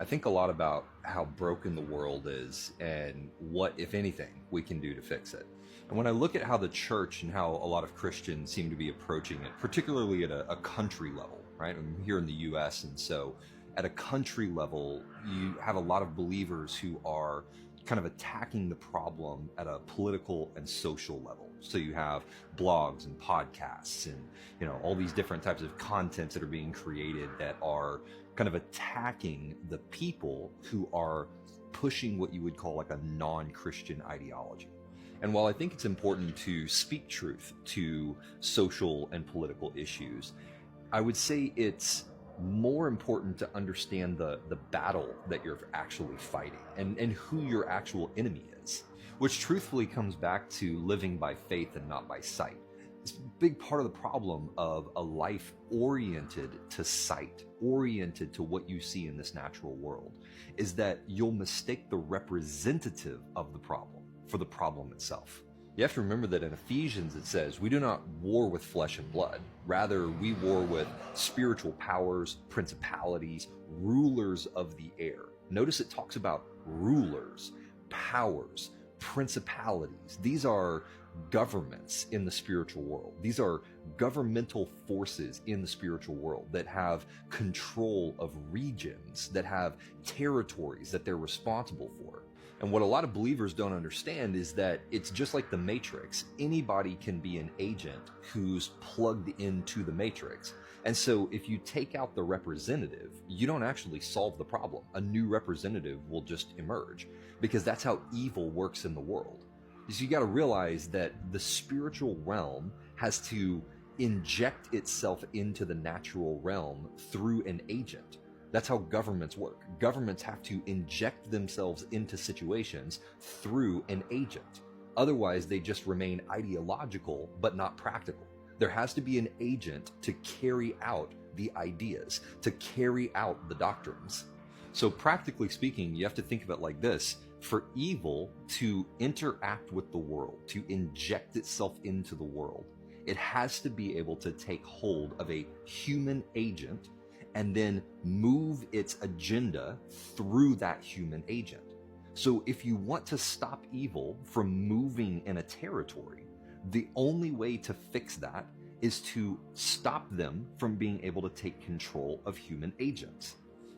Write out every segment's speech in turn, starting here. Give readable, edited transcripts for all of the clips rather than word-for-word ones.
I think a lot about how broken the world is and what, if anything, we can do to fix it. And when I look at how the church and how a lot of Christians seem to be approaching it, particularly at a country level, right? I'm here in the US, and so at a country level, you have a lot of believers who are kind of attacking the problem at a political and social level. So you have blogs and podcasts and all these different types of contents that are being created that are kind of attacking the people who are pushing what you would call like a non-Christian ideology. And while I think it's important to speak truth to social and political issues, I would say it's more important to understand the battle that you're actually fighting and who your actual enemy is, which truthfully comes back to living by faith and not by sight. It's a big part of the problem of a life oriented to sight, oriented to what you see in this natural world, is that you'll mistake the representative of the problem for the problem itself. You have to remember that in Ephesians it says, we do not war with flesh and blood. Rather, we war with spiritual powers, principalities, rulers of the air. Notice it talks about rulers, powers, principalities. These are governments in the spiritual world. These are governmental forces in the spiritual world that have control of regions, that have territories that they're responsible for. And what a lot of believers don't understand is that it's just like the Matrix. Anybody can be an agent who's plugged into the Matrix. And so if you take out the representative, you don't actually solve the problem. A new representative will just emerge because that's how evil works in the world. So you got to realize that the spiritual realm has to inject itself into the natural realm through an agent. That's how governments work. Governments have to inject themselves into situations through an agent. Otherwise, they just remain ideological, but not practical. There has to be an agent to carry out the ideas, to carry out the doctrines. So practically speaking, you have to think of it like this. For evil to interact with the world, to inject itself into the world, it has to be able to take hold of a human agent and then move its agenda through that human agent. So if you want to stop evil from moving in a territory, the only way to fix that is to stop them from being able to take control of human agents.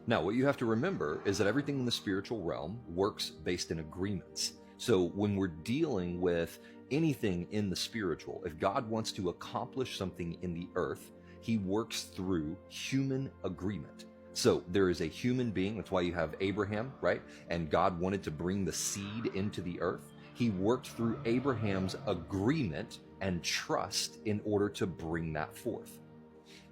Now, what you have to remember is that everything in the spiritual realm works based in agreements. So when we're dealing with anything in the spiritual, if God wants to accomplish something in the earth, he works through human agreement. So there is a human being, that's why you have Abraham, right? And God wanted to bring the seed into the earth. He worked through Abraham's agreement and trust in order to bring that forth.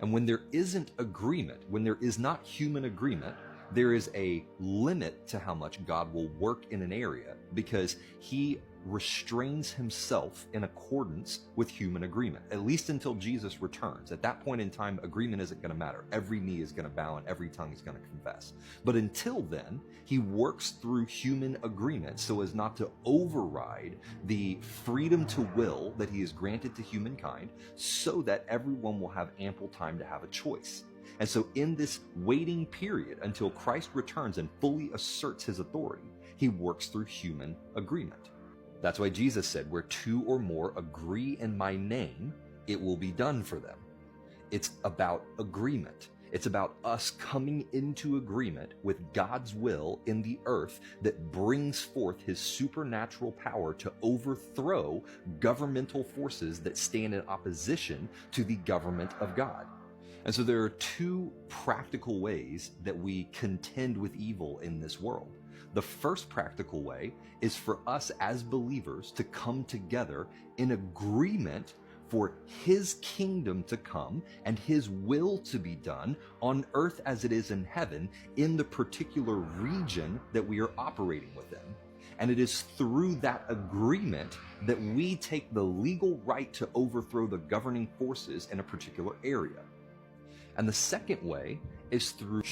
And when there isn't agreement, when there is not human agreement, there is a limit to how much God will work in an area because he restrains himself in accordance with human agreement, at least until Jesus returns. At that point in time, agreement isn't going to matter. Every knee is going to bow and every tongue is going to confess. But until then, he works through human agreement so as not to override the freedom to will that he has granted to humankind so that everyone will have ample time to have a choice. And so in this waiting period until Christ returns and fully asserts his authority, he works through human agreement. That's why Jesus said, where two or more agree in my name, it will be done for them. It's about agreement. It's about us coming into agreement with God's will in the earth that brings forth his supernatural power to overthrow governmental forces that stand in opposition to the government of God. And so there are two practical ways that we contend with evil in this world. The first practical way is for us as believers to come together in agreement for his kingdom to come and his will to be done on earth as it is in heaven in the particular region that we are operating within. And it is through that agreement that we take the legal right to overthrow the governing forces in a particular area. And the second way is through